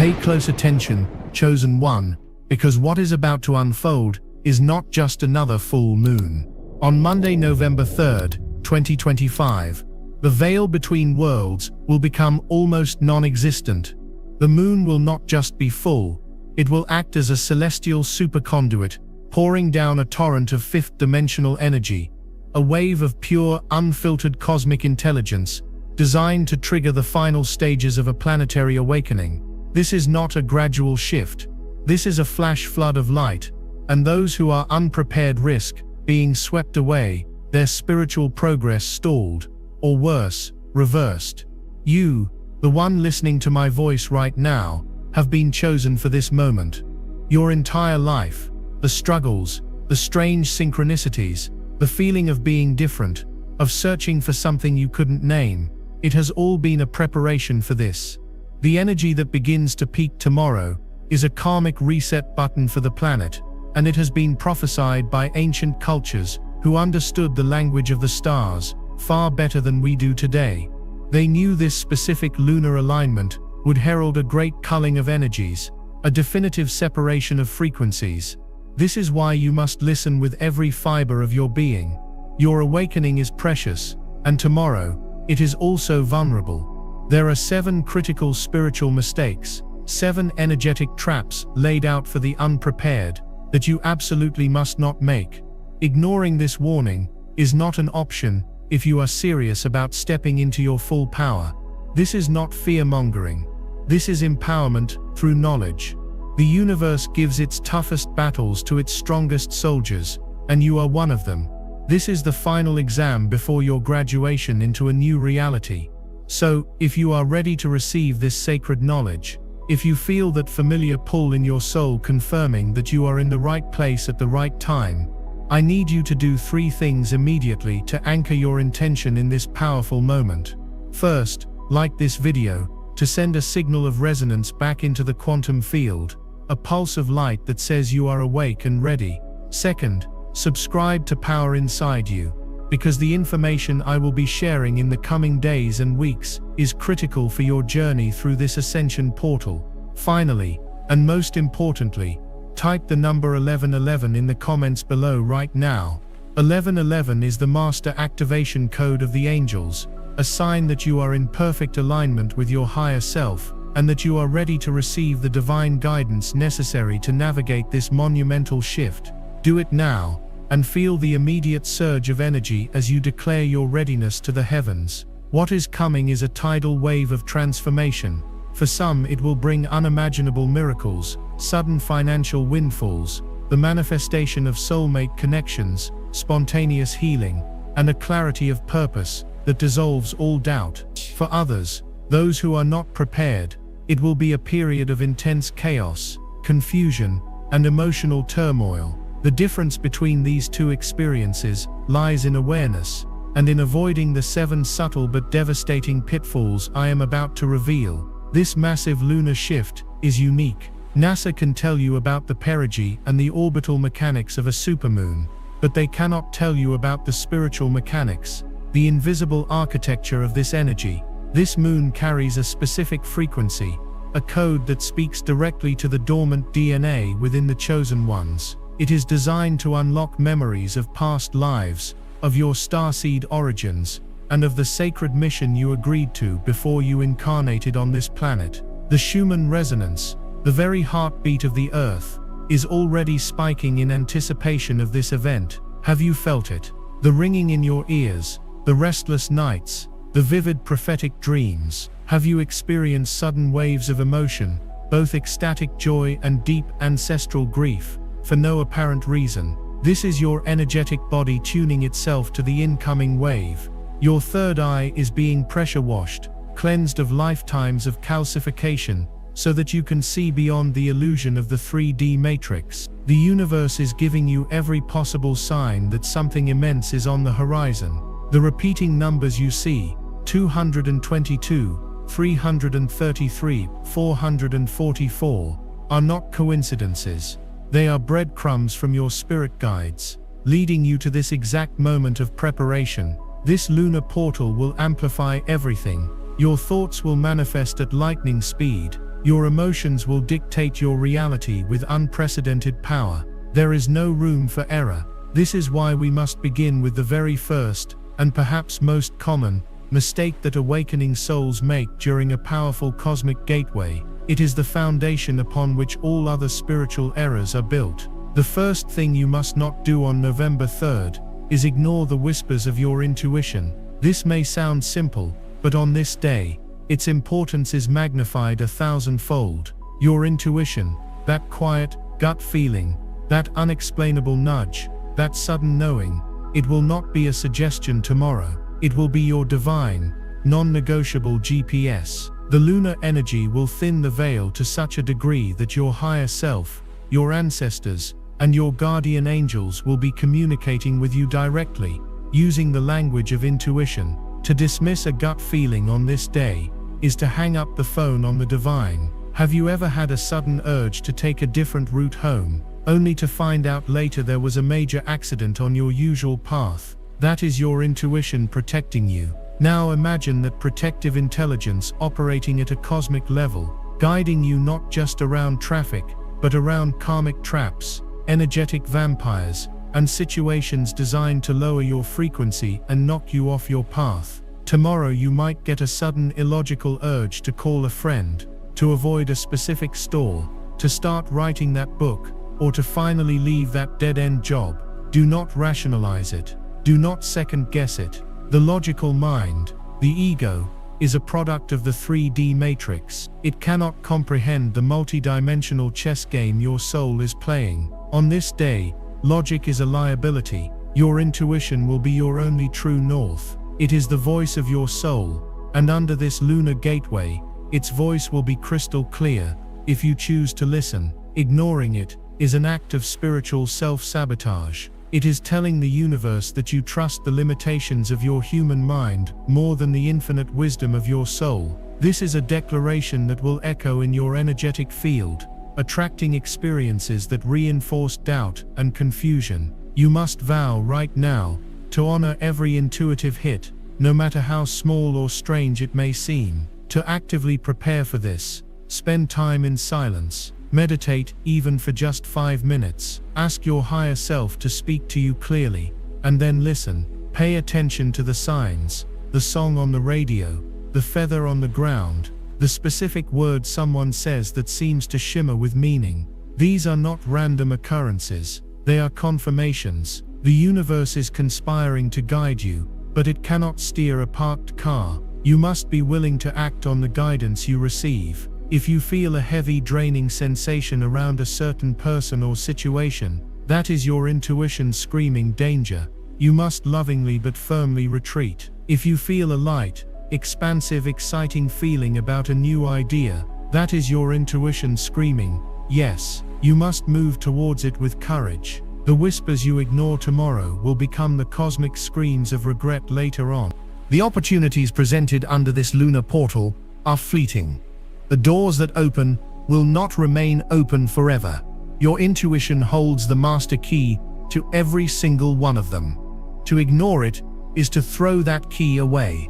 Pay close attention, chosen one, because what is about to unfold is not just another full moon. On Monday, November 3rd, 2025, the veil between worlds will become almost non-existent. The moon will not just be full, it will act as a celestial superconduit, pouring down a torrent of fifth-dimensional energy, a wave of pure, unfiltered cosmic intelligence, designed to trigger the final stages of a planetary awakening. This is not a gradual shift. This is a flash flood of light, and those who are unprepared risk being swept away, their spiritual progress stalled, or worse, reversed. You, the one listening to my voice right now, have been chosen for this moment. Your entire life, the struggles, the strange synchronicities, the feeling of being different, of searching for something you couldn't name, it has all been a preparation for this. The energy that begins to peak tomorrow is a karmic reset button for the planet, and it has been prophesied by ancient cultures who understood the language of the stars far better than we do today. They knew this specific lunar alignment would herald a great culling of energies, a definitive separation of frequencies. This is why you must listen with every fiber of your being. Your awakening is precious, and tomorrow, it is also vulnerable. There are 7 critical spiritual mistakes, 7 energetic traps laid out for the unprepared, that you absolutely must not make. Ignoring this warning is not an option if you are serious about stepping into your full power. This is not fear-mongering. This is empowerment through knowledge. The universe gives its toughest battles to its strongest soldiers, and you are one of them. This is the final exam before your graduation into a new reality. So, if you are ready to receive this sacred knowledge, if you feel that familiar pull in your soul confirming that you are in the right place at the right time, I need you to do 3 things immediately to anchor your intention in this powerful moment. First, like this video, to send a signal of resonance back into the quantum field, a pulse of light that says you are awake and ready. Second, subscribe to Power Inside You, because the information I will be sharing in the coming days and weeks is critical for your journey through this ascension portal. Finally, and most importantly, type the number 1111 in the comments below right now. 1111 is the master activation code of the angels, a sign that you are in perfect alignment with your higher self, and that you are ready to receive the divine guidance necessary to navigate this monumental shift. Do it now, and feel the immediate surge of energy as you declare your readiness to the heavens. What is coming is a tidal wave of transformation. For some, it will bring unimaginable miracles, sudden financial windfalls, the manifestation of soulmate connections, spontaneous healing, and a clarity of purpose that dissolves all doubt. For others, those who are not prepared, it will be a period of intense chaos, confusion, and emotional turmoil. The difference between these 2 experiences lies in awareness, and in avoiding the 7 subtle but devastating pitfalls I am about to reveal. This massive lunar shift is unique. NASA can tell you about the perigee and the orbital mechanics of a supermoon, but they cannot tell you about the spiritual mechanics, the invisible architecture of this energy. This moon carries a specific frequency, a code that speaks directly to the dormant DNA within the chosen ones. It is designed to unlock memories of past lives, of your starseed origins, and of the sacred mission you agreed to before you incarnated on this planet. The Schumann resonance, the very heartbeat of the Earth, is already spiking in anticipation of this event. Have you felt it? The ringing in your ears, the restless nights, the vivid prophetic dreams. Have you experienced sudden waves of emotion, both ecstatic joy and deep ancestral grief, for no apparent reason? This is your energetic body tuning itself to the incoming wave. Your third eye is being pressure washed, cleansed of lifetimes of calcification, so that you can see beyond the illusion of the 3D matrix. The universe is giving you every possible sign that something immense is on the horizon. The repeating numbers you see, 222, 333, 444, are not coincidences. They are breadcrumbs from your spirit guides, leading you to this exact moment of preparation. This lunar portal will amplify everything. Your thoughts will manifest at lightning speed. Your emotions will dictate your reality with unprecedented power. There is no room for error. This is why we must begin with the very first, and perhaps most common, mistake that awakening souls make during a powerful cosmic gateway. It is the foundation upon which all other spiritual errors are built. The first thing you must not do on November 3rd is ignore the whispers of your intuition. This may sound simple, but on this day, its importance is magnified 1,000-fold. Your intuition, that quiet, gut feeling, that unexplainable nudge, that sudden knowing, it will not be a suggestion tomorrow. It will be your divine, non-negotiable GPS. The lunar energy will thin the veil to such a degree that your higher self, your ancestors, and your guardian angels will be communicating with you directly, using the language of intuition. To dismiss a gut feeling on this day is to hang up the phone on the divine. Have you ever had a sudden urge to take a different route home, only to find out later there was a major accident on your usual path? That is your intuition protecting you. Now imagine that protective intelligence operating at a cosmic level, guiding you not just around traffic, but around karmic traps, energetic vampires, and situations designed to lower your frequency and knock you off your path. Tomorrow you might get a sudden illogical urge to call a friend, to avoid a specific store, to start writing that book, or to finally leave that dead-end job. Do not rationalize it. Do not second-guess it. The logical mind, the ego, is a product of the 3D matrix. It cannot comprehend the multi-dimensional chess game your soul is playing. On this day, logic is a liability. Your intuition will be your only true north. It is the voice of your soul, and under this lunar gateway, its voice will be crystal clear, if you choose to listen. Ignoring it is an act of spiritual self-sabotage. It is telling the universe that you trust the limitations of your human mind more than the infinite wisdom of your soul. This is a declaration that will echo in your energetic field, attracting experiences that reinforce doubt and confusion. You must vow right now to honor every intuitive hit, no matter how small or strange it may seem. To actively prepare for this, spend time in silence. Meditate, even for just 5 minutes. Ask your higher self to speak to you clearly, and then listen. Pay attention to the signs, the song on the radio, the feather on the ground, the specific word someone says that seems to shimmer with meaning. These are not random occurrences, they are confirmations. The universe is conspiring to guide you, but it cannot steer a parked car. You must be willing to act on the guidance you receive. If you feel a heavy, draining sensation around a certain person or situation, that is your intuition screaming danger. You must lovingly but firmly retreat. If you feel a light, expansive, exciting feeling about a new idea, that is your intuition screaming yes. You must move towards it with courage. The whispers you ignore tomorrow will become the cosmic screams of regret later on. The opportunities presented under this lunar portal are fleeting. The doors that open will not remain open forever. Your intuition holds the master key to every single one of them. To ignore it is to throw that key away.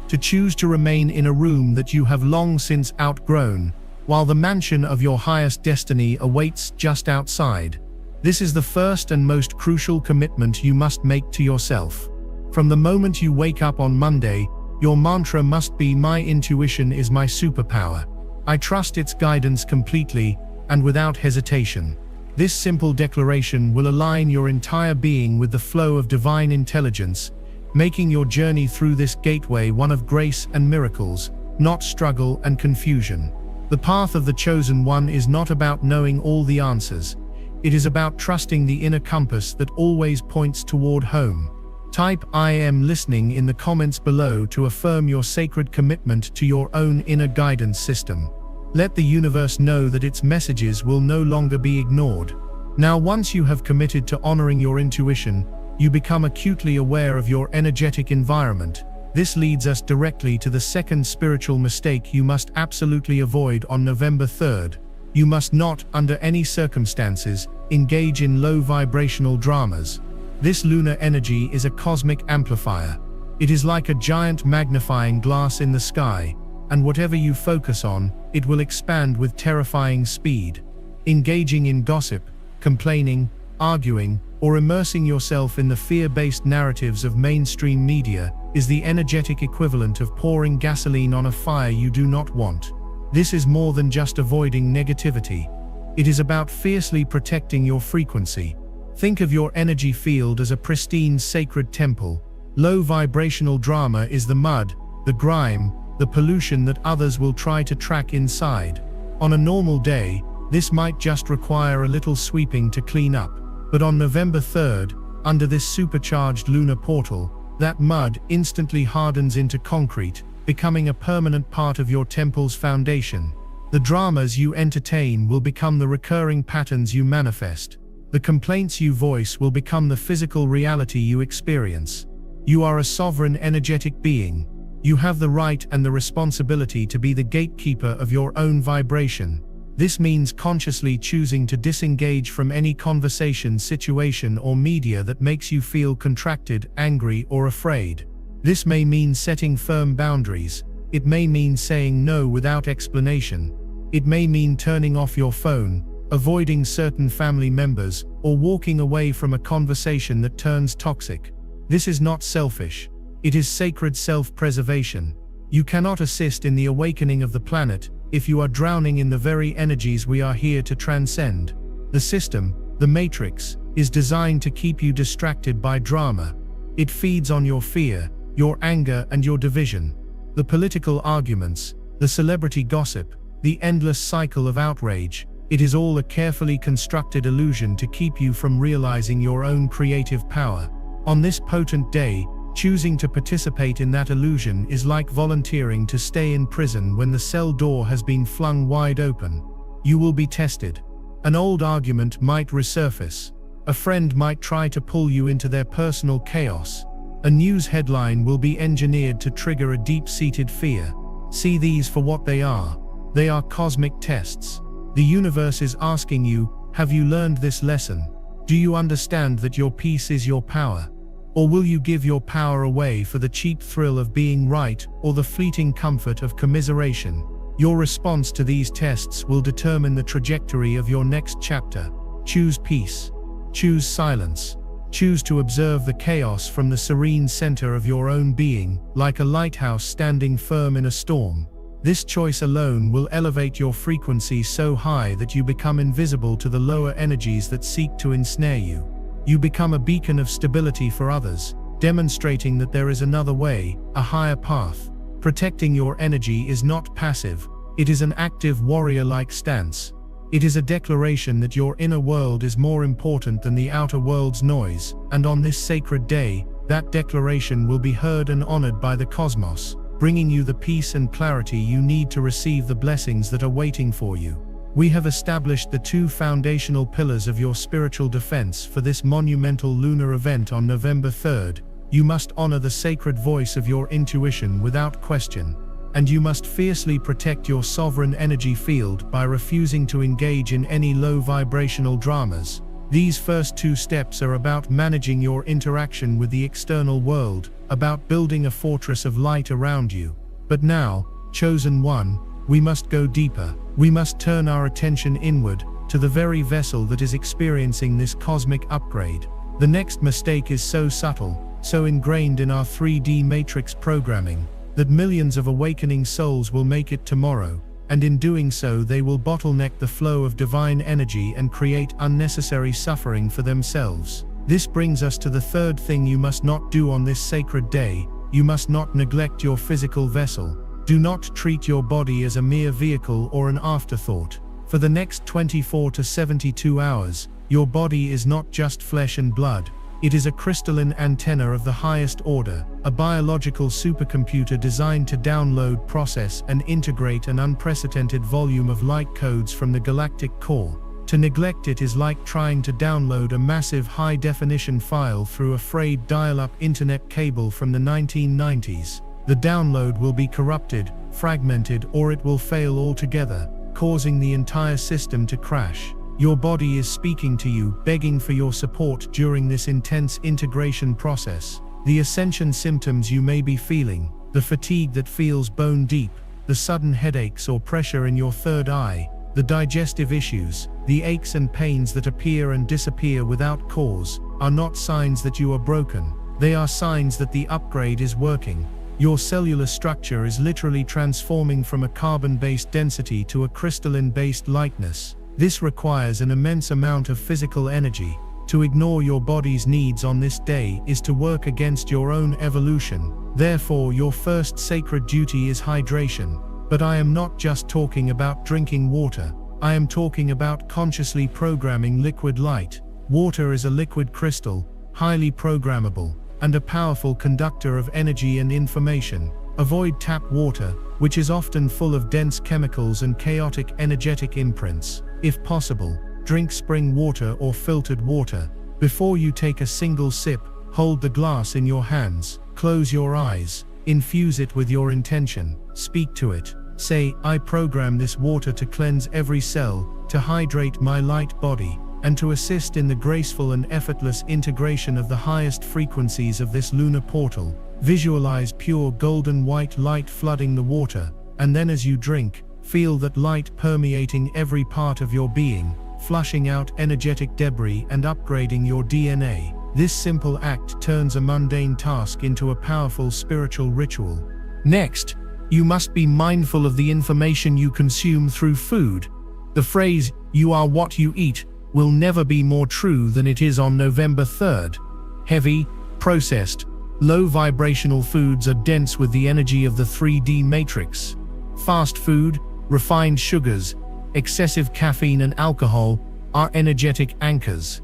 To choose to remain in a room that you have long since outgrown, while the mansion of your highest destiny awaits just outside. This is the first and most crucial commitment you must make to yourself. From the moment you wake up on Monday, your mantra must be, "My intuition is my superpower. I trust its guidance completely and without hesitation." This simple declaration will align your entire being with the flow of divine intelligence, making your journey through this gateway one of grace and miracles, not struggle and confusion. The path of the chosen one is not about knowing all the answers. It is about trusting the inner compass that always points toward home. Type "I am listening" in the comments below to affirm your sacred commitment to your own inner guidance system. Let the universe know that its messages will no longer be ignored. Now, once you have committed to honoring your intuition, you become acutely aware of your energetic environment. This leads us directly to the second spiritual mistake you must absolutely avoid on November 3rd. You must not, under any circumstances, engage in low vibrational dramas. This lunar energy is a cosmic amplifier. It is like a giant magnifying glass in the sky, and whatever you focus on, it will expand with terrifying speed. Engaging in gossip, complaining, arguing, or immersing yourself in the fear-based narratives of mainstream media is the energetic equivalent of pouring gasoline on a fire you do not want. This is more than just avoiding negativity. It is about fiercely protecting your frequency. Think of your energy field as a pristine sacred temple. Low vibrational drama is the mud, the grime, the pollution that others will try to track inside. On a normal day, this might just require a little sweeping to clean up. But on November 3rd, under this supercharged lunar portal, that mud instantly hardens into concrete, becoming a permanent part of your temple's foundation. The dramas you entertain will become the recurring patterns you manifest. The complaints you voice will become the physical reality you experience. You are a sovereign energetic being. You have the right and the responsibility to be the gatekeeper of your own vibration. This means consciously choosing to disengage from any conversation, situation, or media that makes you feel contracted, angry, or afraid. This may mean setting firm boundaries. It may mean saying no without explanation. It may mean turning off your phone, avoiding certain family members, or walking away from a conversation that turns toxic. This is not selfish. It is sacred self-preservation. You cannot assist in the awakening of the planet if you are drowning in the very energies we are here to transcend. The system, the matrix, is designed to keep you distracted by drama. It feeds on your fear, your anger, and your division. The political arguments, the celebrity gossip, the endless cycle of outrage, it is all a carefully constructed illusion to keep you from realizing your own creative power. On this potent day, choosing to participate in that illusion is like volunteering to stay in prison when the cell door has been flung wide open. You will be tested. An old argument might resurface. A friend might try to pull you into their personal chaos. A news headline will be engineered to trigger a deep-seated fear. See these for what they are. They are cosmic tests. The universe is asking you, have you learned this lesson? Do you understand that your peace is your power? Or will you give your power away for the cheap thrill of being right or the fleeting comfort of commiseration? Your response to these tests will determine the trajectory of your next chapter. Choose peace. Choose silence. Choose to observe the chaos from the serene center of your own being, like a lighthouse standing firm in a storm. This choice alone will elevate your frequency so high that you become invisible to the lower energies that seek to ensnare you. You become a beacon of stability for others, demonstrating that there is another way, a higher path. Protecting your energy is not passive, it is an active warrior-like stance. It is a declaration that your inner world is more important than the outer world's noise, and on this sacred day, that declaration will be heard and honored by the cosmos, bringing you the peace and clarity you need to receive the blessings that are waiting for you. We have established the two foundational pillars of your spiritual defense for this monumental lunar event on November 3rd. You must honor the sacred voice of your intuition without question, and you must fiercely protect your sovereign energy field by refusing to engage in any low vibrational dramas. These first two steps are about managing your interaction with the external world, about building a fortress of light around you. But now, chosen one, we must go deeper. We must turn our attention inward, to the very vessel that is experiencing this cosmic upgrade. The next mistake is so subtle, so ingrained in our 3D matrix programming, that millions of awakening souls will make it tomorrow, and in doing so they will bottleneck the flow of divine energy and create unnecessary suffering for themselves. This brings us to the third thing you must not do on this sacred day. You must not neglect your physical vessel. Do not treat your body as a mere vehicle or an afterthought. For the next 24 to 72 hours, your body is not just flesh and blood. It is a crystalline antenna of the highest order, a biological supercomputer designed to download, process, and integrate an unprecedented volume of light codes from the galactic core. To neglect it is like trying to download a massive high-definition file through a frayed dial-up internet cable from the 1990s. The download will be corrupted, fragmented, or it will fail altogether, causing the entire system to crash. Your body is speaking to you, begging for your support during this intense integration process. The ascension symptoms you may be feeling, the fatigue that feels bone deep, the sudden headaches or pressure in your third eye, the digestive issues, the aches and pains that appear and disappear without cause, are not signs that you are broken. They are signs that the upgrade is working. Your cellular structure is literally transforming from a carbon-based density to a crystalline-based lightness. This requires an immense amount of physical energy. To ignore your body's needs on this day is to work against your own evolution. Therefore, your first sacred duty is hydration. But I am not just talking about drinking water. I am talking about consciously programming liquid light. Water is a liquid crystal, highly programmable, and a powerful conductor of energy and information. Avoid tap water, which is often full of dense chemicals and chaotic energetic imprints. If possible, drink spring water or filtered water. Before you take a single sip, hold the glass in your hands, close your eyes, infuse it with your intention, speak to it. Say, I program this water to cleanse every cell, to hydrate my light body, and to assist in the graceful and effortless integration of the highest frequencies of this lunar portal. Visualize pure golden white light flooding the water, and then as you drink, feel that light permeating every part of your being, flushing out energetic debris and upgrading your DNA. This simple act turns a mundane task into a powerful spiritual ritual. Next, you must be mindful of the information you consume through food. The phrase, "You are what you eat," will never be more true than it is on November 3rd. Heavy, processed, low vibrational foods are dense with the energy of the 3D matrix. Fast food, refined sugars, excessive caffeine and alcohol are energetic anchors.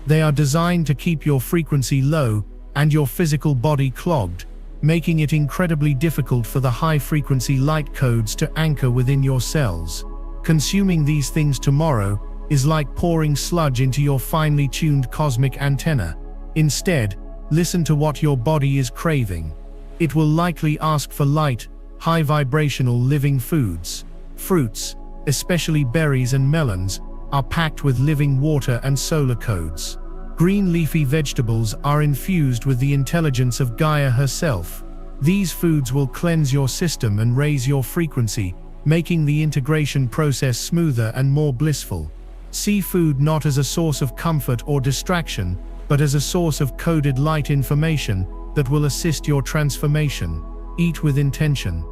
They are designed to keep your frequency low and your physical body clogged, making it incredibly difficult for the high-frequency light codes to anchor within your cells. Consuming these things tomorrow is like pouring sludge into your finely tuned cosmic antenna. Instead, listen to what your body is craving. It will likely ask for light, high-vibrational living foods. Fruits, especially berries and melons, are packed with living water and solar codes. Green leafy vegetables are infused with the intelligence of Gaia herself. These foods will cleanse your system and raise your frequency, making the integration process smoother and more blissful. See food not as a source of comfort or distraction, but as a source of coded light information that will assist your transformation. Eat with intention.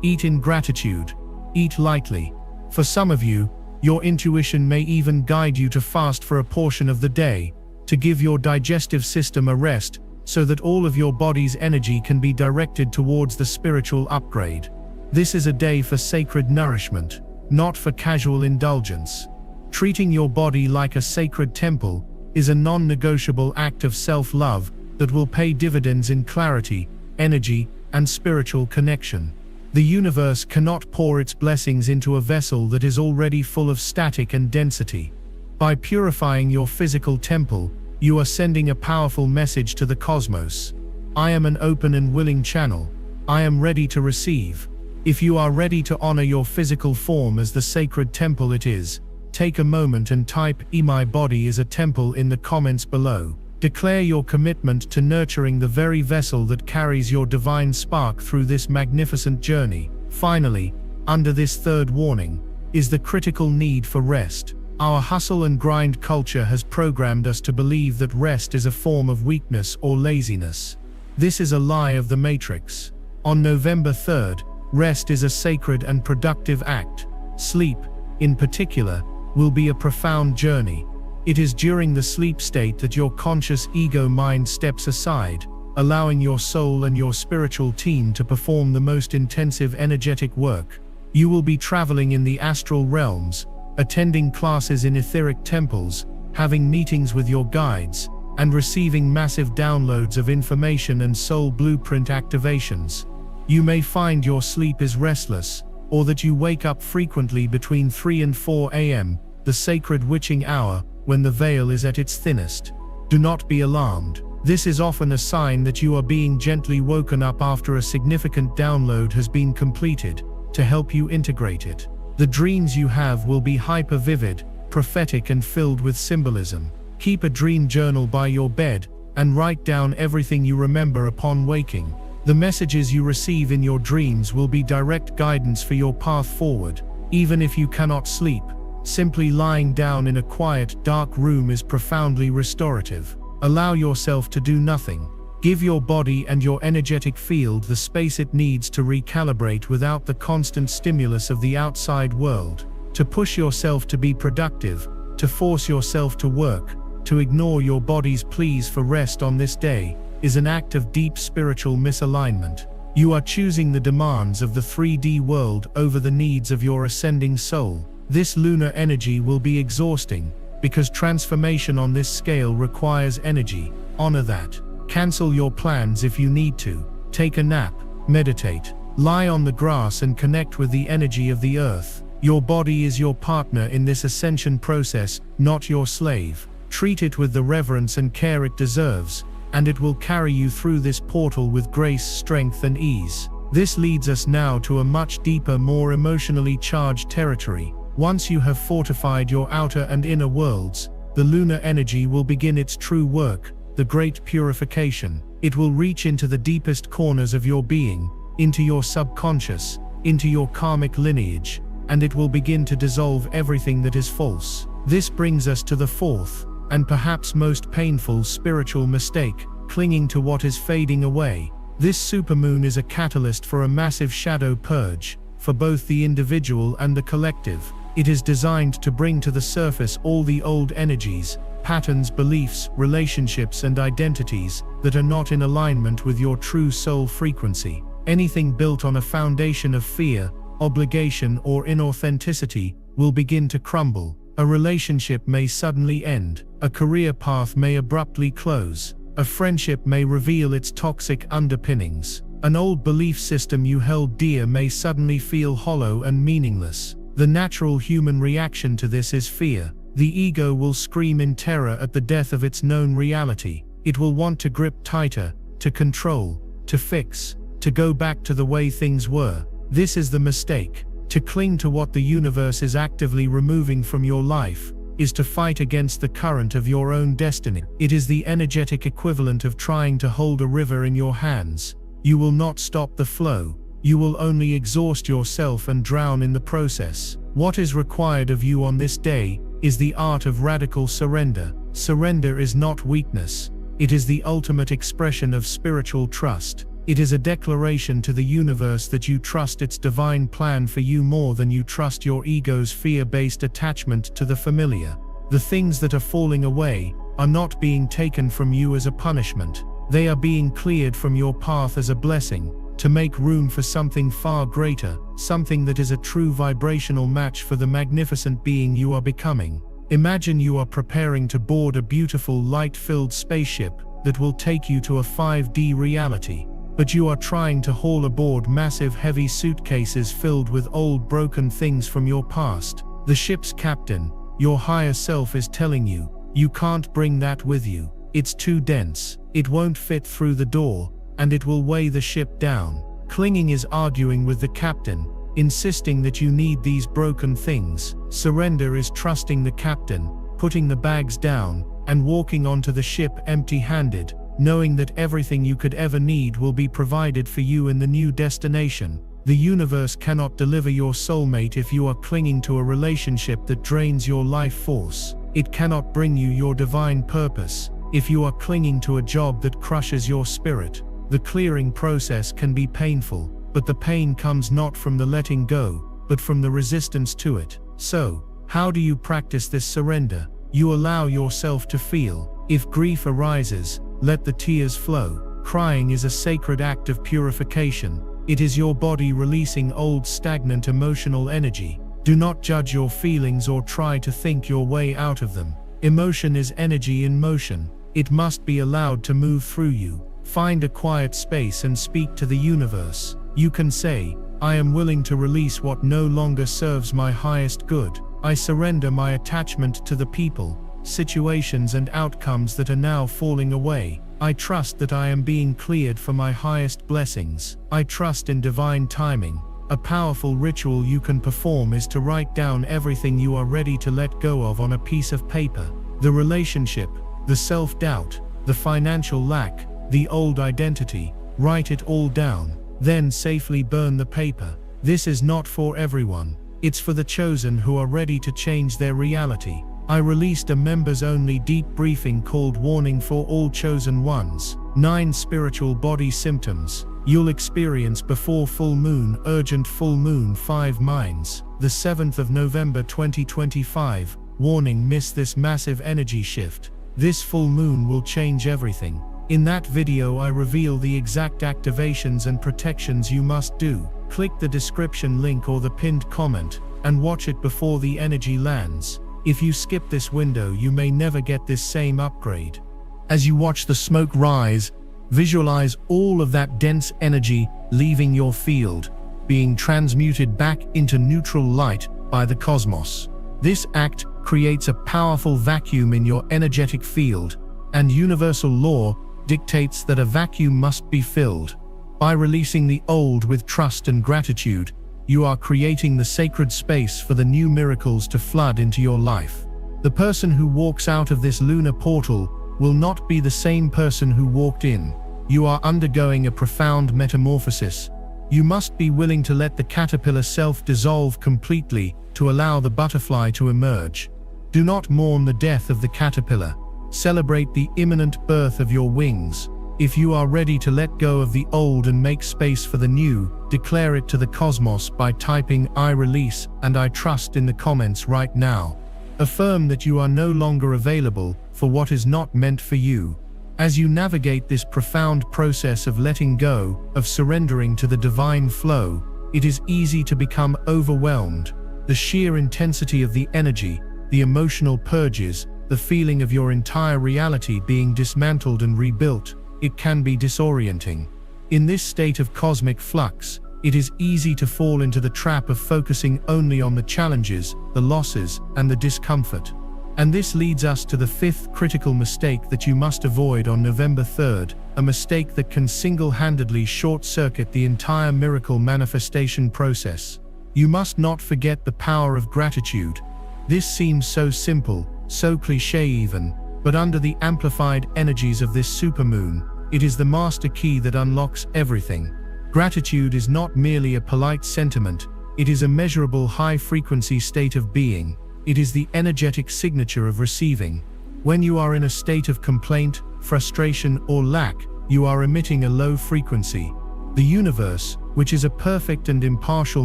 Eat in gratitude. Eat lightly. For some of you, your intuition may even guide you to fast for a portion of the day, to give your digestive system a rest, so that all of your body's energy can be directed towards the spiritual upgrade. This is a day for sacred nourishment, not for casual indulgence. Treating your body like a sacred temple is a non-negotiable act of self-love that will pay dividends in clarity, energy, and spiritual connection. The universe cannot pour its blessings into a vessel that is already full of static and density. By purifying your physical temple, you are sending a powerful message to the cosmos. I am an open and willing channel. I am ready to receive. If you are ready to honor your physical form as the sacred temple it is, take a moment and type "My body is a temple" in the comments below. Declare your commitment to nurturing the very vessel that carries your divine spark through this magnificent journey. Finally, under this third warning, is the critical need for rest. Our hustle and grind culture has programmed us to believe that rest is a form of weakness or laziness. This is a lie of the Matrix. On November 3rd, rest is a sacred and productive act. Sleep, in particular, will be a profound journey. It is during the sleep state that your conscious ego mind steps aside, allowing your soul and your spiritual team to perform the most intensive energetic work. You will be traveling in the astral realms, attending classes in etheric temples, having meetings with your guides, and receiving massive downloads of information and soul blueprint activations. You may find your sleep is restless, or that you wake up frequently between 3 and 4 a.m., the sacred witching hour, when the veil is at its thinnest. Do not be alarmed. This is often a sign that you are being gently woken up after a significant download has been completed, to help you integrate it. The dreams you have will be hyper-vivid, prophetic and filled with symbolism. Keep a dream journal by your bed, and write down everything you remember upon waking. The messages you receive in your dreams will be direct guidance for your path forward. Even if you cannot sleep, simply lying down in a quiet, dark room is profoundly restorative. Allow yourself to do nothing. Give your body and your energetic field the space it needs to recalibrate without the constant stimulus of the outside world. To push yourself to be productive, to force yourself to work, to ignore your body's pleas for rest on this day, is an act of deep spiritual misalignment. You are choosing the demands of the 3D world over the needs of your ascending soul. This lunar energy will be exhausting, because transformation on this scale requires energy. Honor that. Cancel your plans if you need to. Take a nap, meditate, lie on the grass and connect with the energy of the earth. Your body is your partner in this ascension process, not your slave. Treat it with the reverence and care it deserves, and it will carry you through this portal with grace, strength, and ease. This leads us now to a much deeper, more emotionally charged territory. Once you have fortified your outer and inner worlds, the lunar energy will begin its true work, the great purification. It will reach into the deepest corners of your being, into your subconscious, into your karmic lineage, and it will begin to dissolve everything that is false. This brings us to the fourth, and perhaps most painful spiritual mistake, clinging to what is fading away. This supermoon is a catalyst for a massive shadow purge, for both the individual and the collective. It is designed to bring to the surface all the old energies, patterns, beliefs, relationships, and identities that are not in alignment with your true soul frequency. Anything built on a foundation of fear, obligation, or inauthenticity will begin to crumble. A relationship may suddenly end. A career path may abruptly close. A friendship may reveal its toxic underpinnings. An old belief system you held dear may suddenly feel hollow and meaningless. The natural human reaction to this is fear. The ego will scream in terror at the death of its known reality. It will want to grip tighter, to control, to fix, to go back to the way things were. This is the mistake. To cling to what the universe is actively removing from your life is to fight against the current of your own destiny. It is the energetic equivalent of trying to hold a river in your hands. You will not stop the flow. You will only exhaust yourself and drown in the process. What is required of you on this day is the art of radical surrender. Surrender is not weakness. It is the ultimate expression of spiritual trust. It is a declaration to the universe that you trust its divine plan for you more than you trust your ego's fear-based attachment to the familiar. The things that are falling away are not being taken from you as a punishment. They are being cleared from your path as a blessing, to make room for something far greater, something that is a true vibrational match for the magnificent being you are becoming. Imagine you are preparing to board a beautiful light-filled spaceship that will take you to a 5D reality. But you are trying to haul aboard massive heavy suitcases filled with old broken things from your past. The ship's captain, your higher self, is telling you, you can't bring that with you. It's too dense. It won't fit through the door, and it will weigh the ship down. Clinging is arguing with the captain, insisting that you need these broken things. Surrender is trusting the captain, putting the bags down, and walking onto the ship empty-handed, knowing that everything you could ever need will be provided for you in the new destination. The universe cannot deliver your soulmate if you are clinging to a relationship that drains your life force. It cannot bring you your divine purpose if you are clinging to a job that crushes your spirit. The clearing process can be painful, but the pain comes not from the letting go, but from the resistance to it. So, how do you practice this surrender? You allow yourself to feel. If grief arises, let the tears flow. Crying is a sacred act of purification. It is your body releasing old stagnant emotional energy. Do not judge your feelings or try to think your way out of them. Emotion is energy in motion. It must be allowed to move through you. Find a quiet space and speak to the universe. You can say, I am willing to release what no longer serves my highest good. I surrender my attachment to the people, situations, and outcomes that are now falling away. I trust that I am being cleared for my highest blessings. I trust in divine timing. A powerful ritual you can perform is to write down everything you are ready to let go of on a piece of paper. The relationship, the self-doubt, the financial lack, the old identity. Write it all down, then safely burn the paper. This is not for everyone. It's for the chosen who are ready to change their reality. I released a members-only deep briefing called Warning for All Chosen Ones. 9 spiritual body symptoms you'll experience before full moon, urgent full moon, 5 minds. The 7th of November 2025. Warning: miss this massive energy shift. This full moon will change everything. In that video I reveal the exact activations and protections you must do. Click the description link or the pinned comment and watch it before the energy lands. If you skip this window, you may never get this same upgrade. As you watch the smoke rise, visualize all of that dense energy leaving your field, being transmuted back into neutral light by the cosmos. This act creates a powerful vacuum in your energetic field, and universal law dictates that a vacuum must be filled. By releasing the old with trust and gratitude, you are creating the sacred space for the new miracles to flood into your life. The person who walks out of this lunar portal will not be the same person who walked in. You are undergoing a profound metamorphosis. You must be willing to let the caterpillar self-dissolve completely to allow the butterfly to emerge. Do not mourn the death of the caterpillar. Celebrate the imminent birth of your wings. If you are ready to let go of the old and make space for the new, declare it to the cosmos by typing "I release" and "I trust" in the comments right now. Affirm that you are no longer available for what is not meant for you. As you navigate this profound process of letting go, of surrendering to the divine flow, it is easy to become overwhelmed. The sheer intensity of the energy, the emotional purges, the feeling of your entire reality being dismantled and rebuilt, it can be disorienting. In this state of cosmic flux, it is easy to fall into the trap of focusing only on the challenges, the losses, and the discomfort. And this leads us to the 5th critical mistake that you must avoid on November 3rd, a mistake that can single-handedly short-circuit the entire miracle manifestation process. You must not forget the power of gratitude. This seems so simple, so cliché even, but under the amplified energies of this supermoon, it is the master key that unlocks everything. Gratitude is not merely a polite sentiment, it is a measurable high-frequency state of being. It is the energetic signature of receiving. When you are in a state of complaint, frustration, or lack, you are emitting a low frequency. The universe, which is a perfect and impartial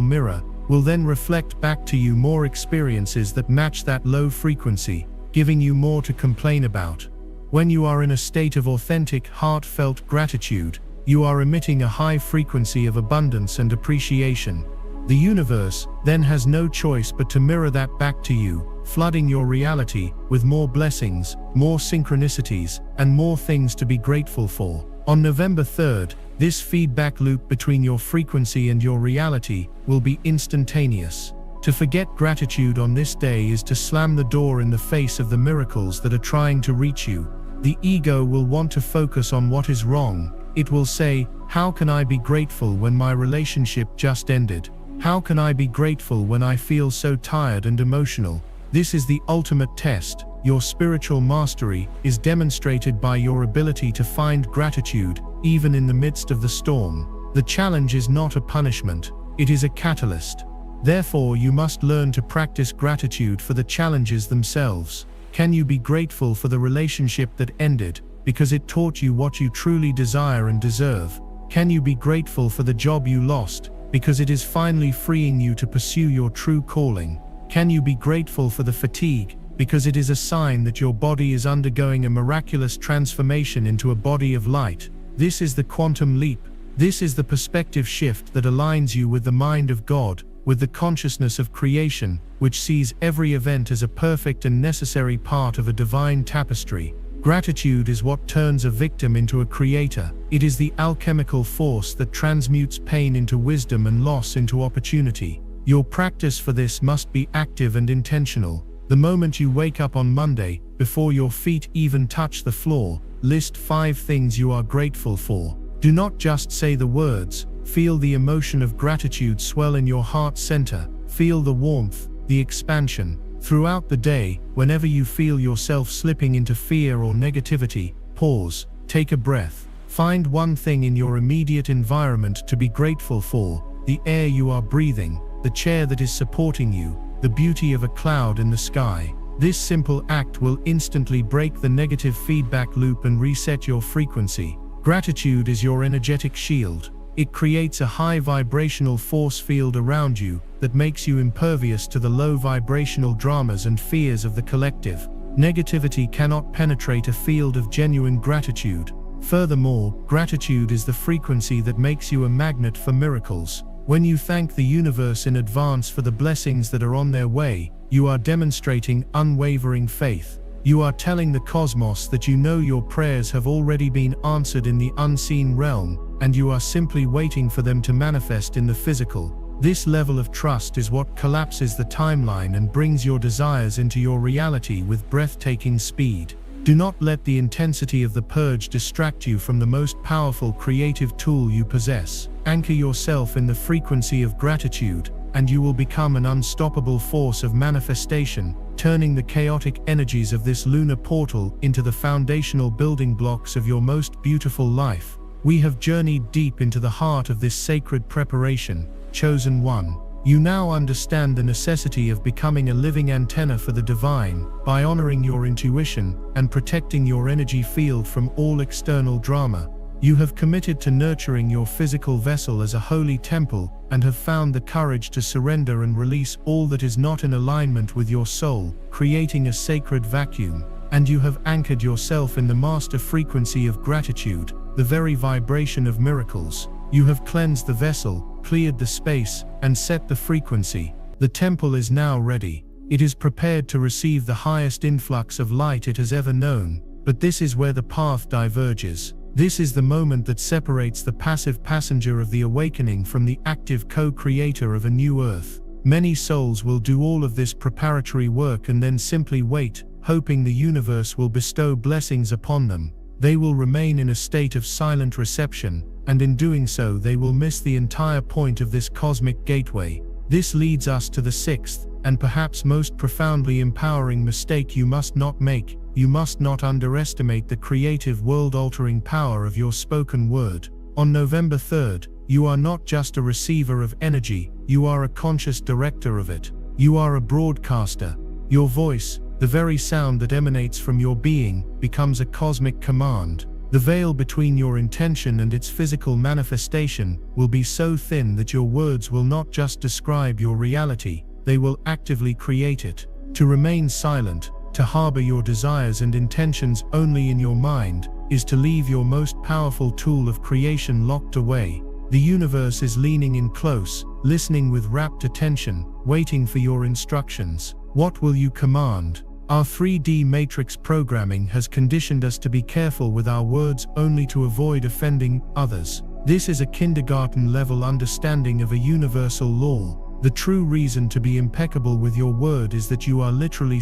mirror, will then reflect back to you more experiences that match that low frequency, giving you more to complain about. When you are in a state of authentic, heartfelt gratitude, you are emitting a high frequency of abundance and appreciation. The universe then has no choice but to mirror that back to you, flooding your reality with more blessings, more synchronicities, and more things to be grateful for. On November 3rd, this feedback loop between your frequency and your reality will be instantaneous. To forget gratitude on this day is to slam the door in the face of the miracles that are trying to reach you. The ego will want to focus on what is wrong. It will say, "How can I be grateful when my relationship just ended? How can I be grateful when I feel so tired and emotional?" This is the ultimate test. Your spiritual mastery is demonstrated by your ability to find gratitude, even in the midst of the storm. The challenge is not a punishment, it is a catalyst. Therefore, you must learn to practice gratitude for the challenges themselves. Can you be grateful for the relationship that ended, because it taught you what you truly desire and deserve? Can you be grateful for the job you lost, because it is finally freeing you to pursue your true calling? Can you be grateful for the fatigue, because it is a sign that your body is undergoing a miraculous transformation into a body of light? This is the quantum leap. This is the perspective shift that aligns you with the mind of God, with the consciousness of creation, which sees every event as a perfect and necessary part of a divine tapestry. Gratitude is what turns a victim into a creator. It is the alchemical force that transmutes pain into wisdom and loss into opportunity. Your practice for this must be active and intentional. The moment you wake up on Monday, before your feet even touch the floor, list 5 things you are grateful for. Do not just say the words, feel the emotion of gratitude swell in your heart center, feel the warmth, the expansion. Throughout the day, whenever you feel yourself slipping into fear or negativity, pause, take a breath, Find one thing in your immediate environment to be grateful for: the air you are breathing, the chair that is supporting you, the beauty of a cloud in the sky. This simple act will instantly break the negative feedback loop and reset your frequency. Gratitude is your energetic shield. It creates a high vibrational force field around you that makes you impervious to the low vibrational dramas and fears of the collective. Negativity cannot penetrate a field of genuine gratitude. Furthermore, gratitude is the frequency that makes you a magnet for miracles. When you thank the universe in advance for the blessings that are on their way, you are demonstrating unwavering faith. You are telling the cosmos that you know your prayers have already been answered in the unseen realm, and you are simply waiting for them to manifest in the physical. This level of trust is what collapses the timeline and brings your desires into your reality with breathtaking speed. Do not let the intensity of the purge distract you from the most powerful creative tool you possess. Anchor yourself in the frequency of gratitude, and you will become an unstoppable force of manifestation, turning the chaotic energies of this lunar portal into the foundational building blocks of your most beautiful life. We have journeyed deep into the heart of this sacred preparation, Chosen One. You now understand the necessity of becoming a living antenna for the divine, by honoring your intuition and protecting your energy field from all external drama. You have committed to nurturing your physical vessel as a holy temple, and have found the courage to surrender and release all that is not in alignment with your soul, creating a sacred vacuum. And you have anchored yourself in the master frequency of gratitude, the very vibration of miracles. You have cleansed the vessel, cleared the space, and set the frequency. The temple is now ready. It is prepared to receive the highest influx of light it has ever known. But this is where the path diverges. This is the moment that separates the passive passenger of the awakening from the active co-creator of a new earth. Many souls will do all of this preparatory work and then simply wait, hoping the universe will bestow blessings upon them. They will remain in a state of silent reception, and in doing so they will miss the entire point of this cosmic gateway. This leads us to the sixth, and perhaps most profoundly empowering mistake you must not make. You must not underestimate the creative world-altering power of your spoken word. On November 3rd, you are not just a receiver of energy, you are a conscious director of it. You are a broadcaster. Your voice, the very sound that emanates from your being, becomes a cosmic command. The veil between your intention and its physical manifestation will be so thin that your words will not just describe your reality, they will actively create it. To remain silent, to harbor your desires and intentions only in your mind, is to leave your most powerful tool of creation locked away. The universe is leaning in close, listening with rapt attention, waiting for your instructions. What will you command? Our 3D matrix programming has conditioned us to be careful with our words only to avoid offending others. This is a kindergarten-level understanding of a universal law. The true reason to be impeccable with your word is that you are literally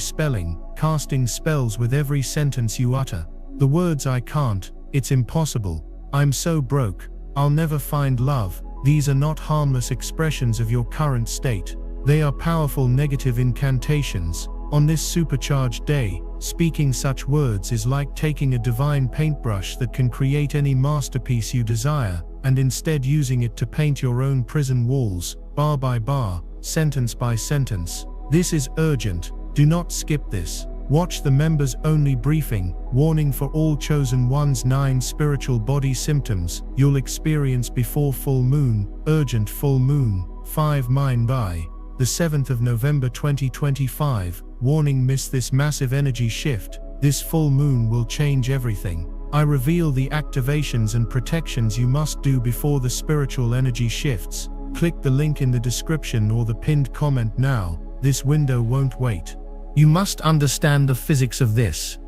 casting spells with every sentence you utter. The words "I can't," "It's impossible," "I'm so broke," "I'll never find love," these are not harmless expressions of your current state. They are powerful negative incantations. On this supercharged day, speaking such words is like taking a divine paintbrush that can create any masterpiece you desire, and instead using it to paint your own prison walls, bar by bar, sentence by sentence. This is urgent. Do not skip this. Watch the members-only briefing, warning for all Chosen One's 9 spiritual body symptoms you'll experience before full moon, urgent full moon, 5 Mind by the 7th of November 2025, warning: miss this massive energy shift. This full moon will change everything. I reveal the activations and protections you must do before the spiritual energy shifts. Click the link in the description or the pinned comment now. This window won't wait. You must understand the physics of this.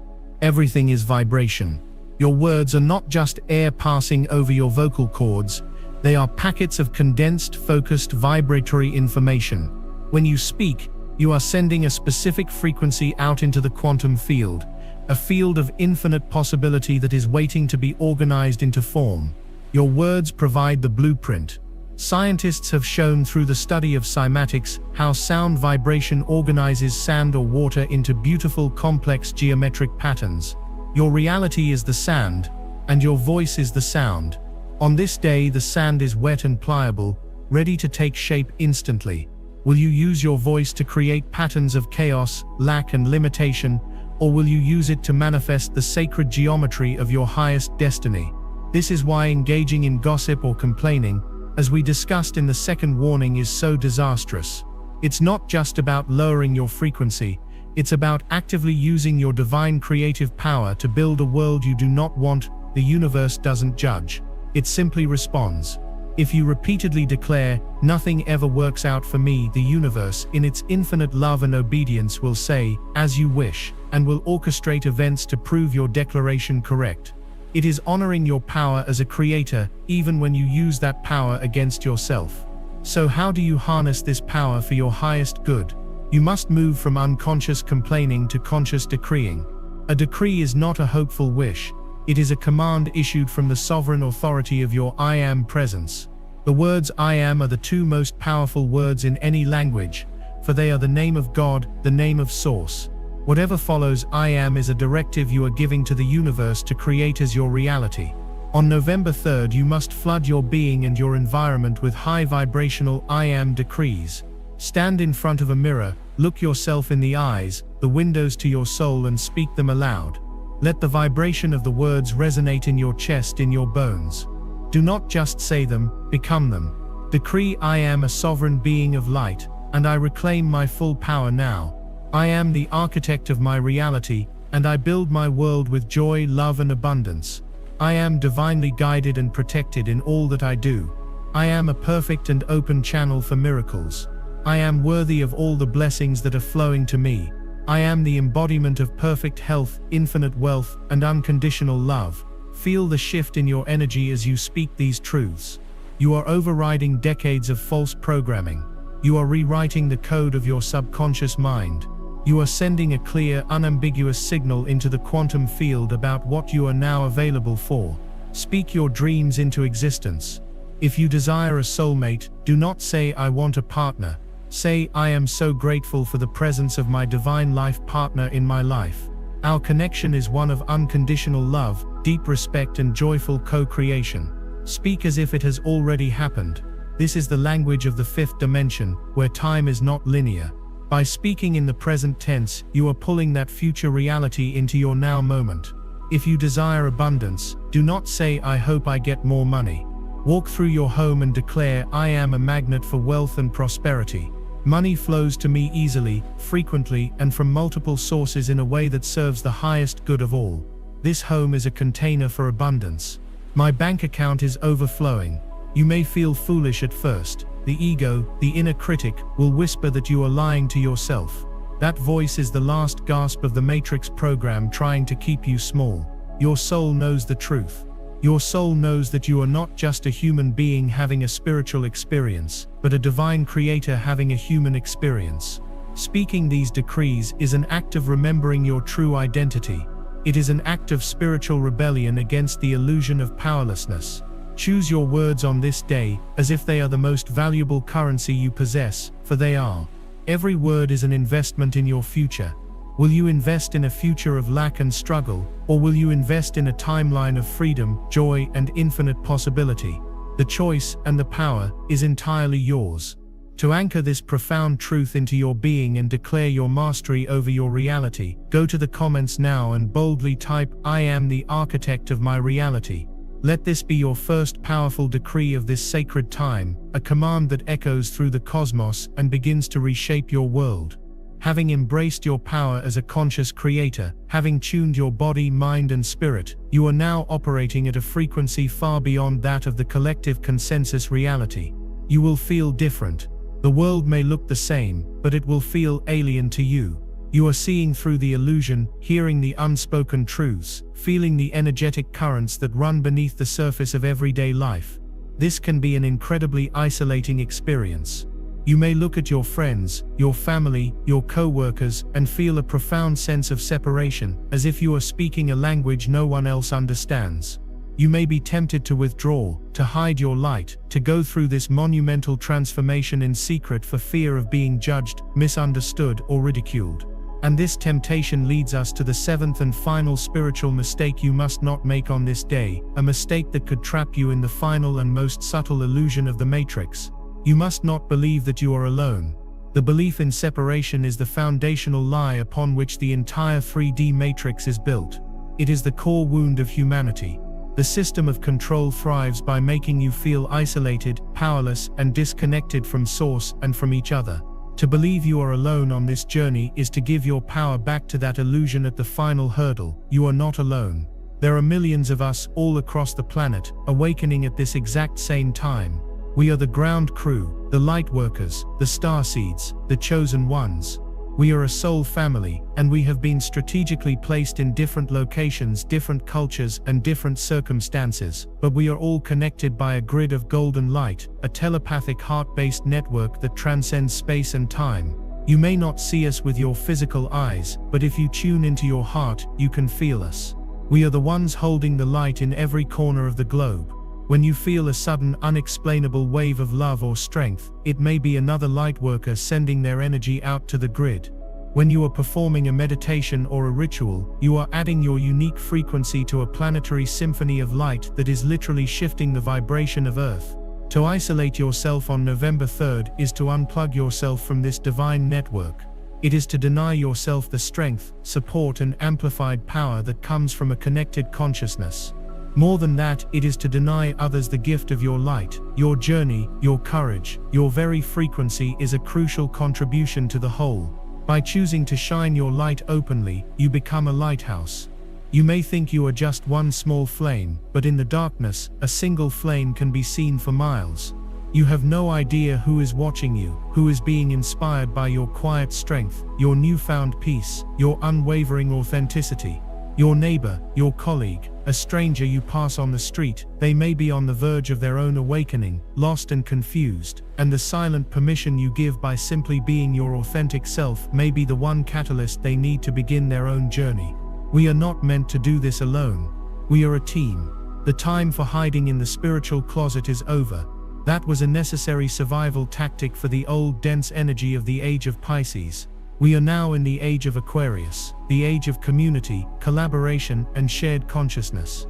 Everything is vibration. Your words are not just air passing over your vocal cords. They are packets of condensed, focused, vibratory information. When you speak, you are sending a specific frequency out into the quantum field, a field of infinite possibility that is waiting to be organized into form. Your words provide the blueprint. Scientists have shown through the study of cymatics how sound vibration organizes sand or water into beautiful, complex geometric patterns. Your reality is the sand. and your voice is the sound. On this day, the sand is wet and pliable, ready to take shape instantly. Will you use your voice to create patterns of chaos, lack, and limitation, or will you use it to manifest the sacred geometry of your highest destiny? This is why engaging in gossip or complaining, as we discussed in the second warning, is so disastrous. It's not just about lowering your frequency, it's about actively using your divine creative power to build a world you do not want. The universe doesn't judge, it simply responds. If you repeatedly declare, "Nothing ever works out for me," the universe, in its infinite love and obedience, will say, "As you wish," and will orchestrate events to prove your declaration correct. It is honoring your power as a creator, even when you use that power against yourself. So how do you harness this power for your highest good? You must move from unconscious complaining to conscious decreeing. A decree is not a hopeful wish. It is a command issued from the sovereign authority of your I Am presence. The words I Am are the two most powerful words in any language, for they are the name of God, the name of Source. Whatever follows I Am is a directive you are giving to the universe to create as your reality. On November 3rd, you must flood your being and your environment with high vibrational I Am decrees. Stand in front of a mirror, look yourself in the eyes, the windows to your soul, and speak them aloud. Let the vibration of the words resonate in your chest, in your bones. Do not just say them, become them. Decree, "I am a sovereign being of light, and I reclaim my full power now. I am the architect of my reality, and I build my world with joy, love, and abundance. I am divinely guided and protected in all that I do. I am a perfect and open channel for miracles. I am worthy of all the blessings that are flowing to me. I am the embodiment of perfect health, infinite wealth, and unconditional love." Feel the shift in your energy as you speak these truths. You are overriding decades of false programming. You are rewriting the code of your subconscious mind. You are sending a clear, unambiguous signal into the quantum field about what you are now available for. Speak your dreams into existence. If you desire a soulmate, do not say, "I want a partner." Say, "I am so grateful for the presence of my divine life partner in my life. Our connection is one of unconditional love, deep respect, and joyful co-creation." Speak as if it has already happened. This is the language of the fifth dimension, where time is not linear. By speaking in the present tense, you are pulling that future reality into your now moment. If you desire abundance, do not say, "I hope I get more money." Walk through your home and declare, "I am a magnet for wealth and prosperity. Money flows to me easily, frequently, and from multiple sources in a way that serves the highest good of all. This home is a container for abundance. My bank account is overflowing." You may feel foolish at first. The ego, the inner critic, will whisper that you are lying to yourself. That voice is the last gasp of the Matrix program trying to keep you small. Your soul knows the truth. Your soul knows that you are not just a human being having a spiritual experience, but a divine creator having a human experience. Speaking these decrees is an act of remembering your true identity. It is an act of spiritual rebellion against the illusion of powerlessness. Choose your words on this day, as if they are the most valuable currency you possess, for they are. Every word is an investment in your future. Will you invest in a future of lack and struggle, or will you invest in a timeline of freedom, joy, and infinite possibility? The choice, and the power, is entirely yours. To anchor this profound truth into your being and declare your mastery over your reality, go to the comments now and boldly type, "I am the architect of my reality." Let this be your first powerful decree of this sacred time, a command that echoes through the cosmos and begins to reshape your world. Having embraced your power as a conscious creator, having tuned your body, mind, and spirit, you are now operating at a frequency far beyond that of the collective consensus reality. You will feel different. The world may look the same, but it will feel alien to you. You are seeing through the illusion, hearing the unspoken truths, feeling the energetic currents that run beneath the surface of everyday life. This can be an incredibly isolating experience. You may look at your friends, your family, your co-workers, and feel a profound sense of separation, as if you are speaking a language no one else understands. You may be tempted to withdraw, to hide your light, to go through this monumental transformation in secret for fear of being judged, misunderstood, or ridiculed. And this temptation leads us to the seventh and final spiritual mistake you must not make on this day, a mistake that could trap you in the final and most subtle illusion of the Matrix. You must not believe that you are alone. The belief in separation is the foundational lie upon which the entire 3D matrix is built. It is the core wound of humanity. The system of control thrives by making you feel isolated, powerless, and disconnected from source and from each other. To believe you are alone on this journey is to give your power back to that illusion at the final hurdle. You are not alone. There are millions of us all across the planet, awakening at this exact same time. We are the ground crew, the light workers, the starseeds, the chosen ones. We are a soul family, and we have been strategically placed in different locations, different cultures, and different circumstances, but we are all connected by a grid of golden light, a telepathic heart-based network that transcends space and time. You may not see us with your physical eyes, but if you tune into your heart, you can feel us. We are the ones holding the light in every corner of the globe. When you feel a sudden, unexplainable wave of love or strength, it may be another lightworker sending their energy out to the grid. When you are performing a meditation or a ritual, you are adding your unique frequency to a planetary symphony of light that is literally shifting the vibration of Earth. To isolate yourself on November 3rd is to unplug yourself from this divine network. It is to deny yourself the strength, support, and amplified power that comes from a connected consciousness. More than that, it is to deny others the gift of your light, your journey, your courage. Your very frequency is a crucial contribution to the whole. By choosing to shine your light openly, you become a lighthouse. You may think you are just one small flame, but in the darkness, a single flame can be seen for miles. You have no idea who is watching you, who is being inspired by your quiet strength, your newfound peace, your unwavering authenticity. Your neighbor, your colleague, a stranger you pass on the street, they may be on the verge of their own awakening, lost and confused, and the silent permission you give by simply being your authentic self may be the one catalyst they need to begin their own journey. We are not meant to do this alone. We are a team. The time for hiding in the spiritual closet is over. That was a necessary survival tactic for the old dense energy of the age of Pisces. We are now in the age of Aquarius, the age of community, collaboration, and shared consciousness.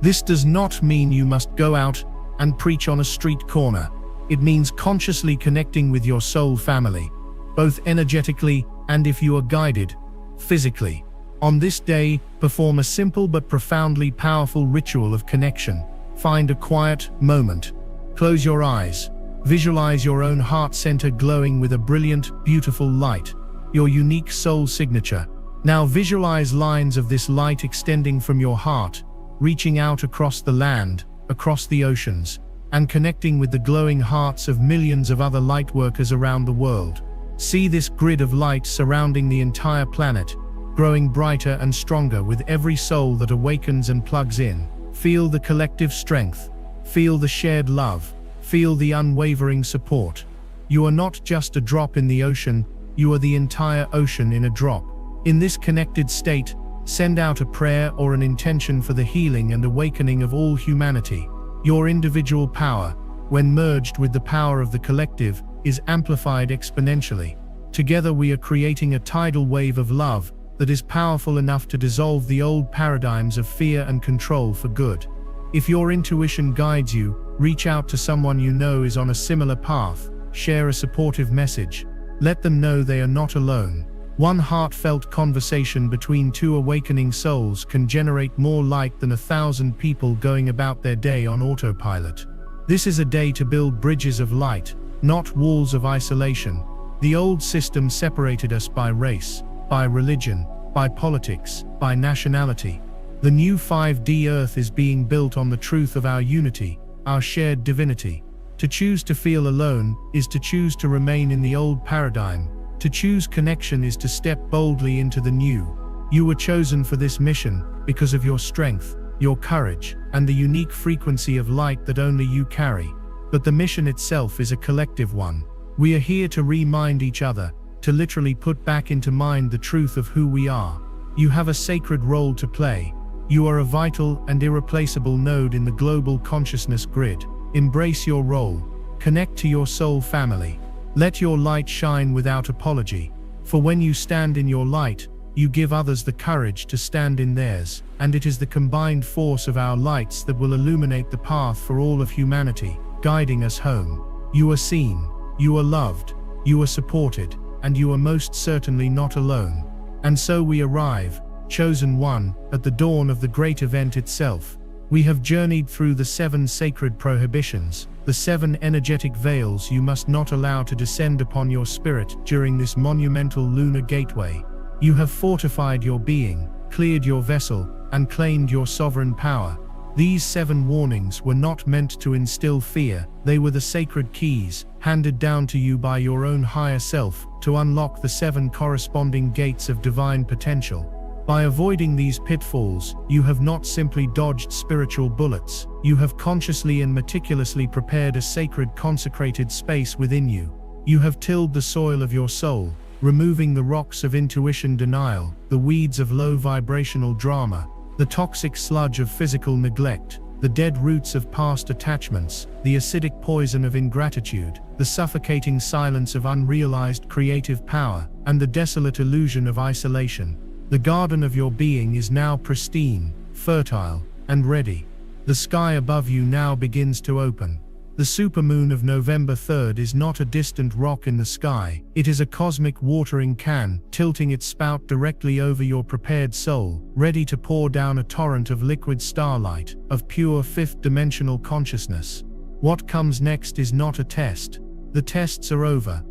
This does not mean you must go out and preach on a street corner. It means consciously connecting with your soul family, both energetically and, if you are guided, physically. On this day, perform a simple but profoundly powerful ritual of connection. Find a quiet moment. Close your eyes. Visualize your own heart center glowing with a brilliant, beautiful light. Your unique soul signature. Now visualize lines of this light extending from your heart, reaching out across the land, across the oceans, and connecting with the glowing hearts of millions of other lightworkers around the world. See this grid of light surrounding the entire planet, growing brighter and stronger with every soul that awakens and plugs in. Feel the collective strength. Feel the shared love. Feel the unwavering support. You are not just a drop in the ocean, you are the entire ocean in a drop. In this connected state, send out a prayer or an intention for the healing and awakening of all humanity. Your individual power, when merged with the power of the collective, is amplified exponentially. Together we are creating a tidal wave of love that is powerful enough to dissolve the old paradigms of fear and control for good. If your intuition guides you, reach out to someone you know is on a similar path. Share a supportive message. Let them know they are not alone. One heartfelt conversation between two awakening souls can generate more light than 1,000 people going about their day on autopilot. This is a day to build bridges of light, not walls of isolation. The old system separated us by race, by religion, by politics, by nationality. The new 5D Earth is being built on the truth of our unity, our shared divinity. To choose to feel alone is to choose to remain in the old paradigm. To choose connection is to step boldly into the new. You were chosen for this mission because of your strength, your courage, and the unique frequency of light that only you carry. But the mission itself is a collective one. We are here to remind each other, to literally put back into mind the truth of who we are. You have a sacred role to play. You are a vital and irreplaceable node in the global consciousness grid. Embrace your role. Connect to your soul family. Let your light shine without apology. For when you stand in your light, you give others the courage to stand in theirs, and it is the combined force of our lights that will illuminate the path for all of humanity, guiding us home. You are seen, you are loved, you are supported, and you are most certainly not alone. And so we arrive, chosen one, at the dawn of the great event itself. We have journeyed through the 7 sacred prohibitions, the 7 energetic veils you must not allow to descend upon your spirit during this monumental lunar gateway. You have fortified your being, cleared your vessel, and claimed your sovereign power. These 7 warnings were not meant to instill fear, they were the sacred keys, handed down to you by your own higher self, to unlock the 7 corresponding gates of divine potential. By avoiding these pitfalls, you have not simply dodged spiritual bullets, you have consciously and meticulously prepared a sacred consecrated space within you. You have tilled the soil of your soul, removing the rocks of intuition denial, the weeds of low vibrational drama, the toxic sludge of physical neglect, the dead roots of past attachments, the acidic poison of ingratitude, the suffocating silence of unrealized creative power, and the desolate illusion of isolation. The garden of your being is now pristine, fertile, and ready. The sky above you now begins to open. The supermoon of November 3rd is not a distant rock in the sky, it is a cosmic watering can, tilting its spout directly over your prepared soul, ready to pour down a torrent of liquid starlight, of pure fifth-dimensional consciousness. What comes next is not a test. The tests are over.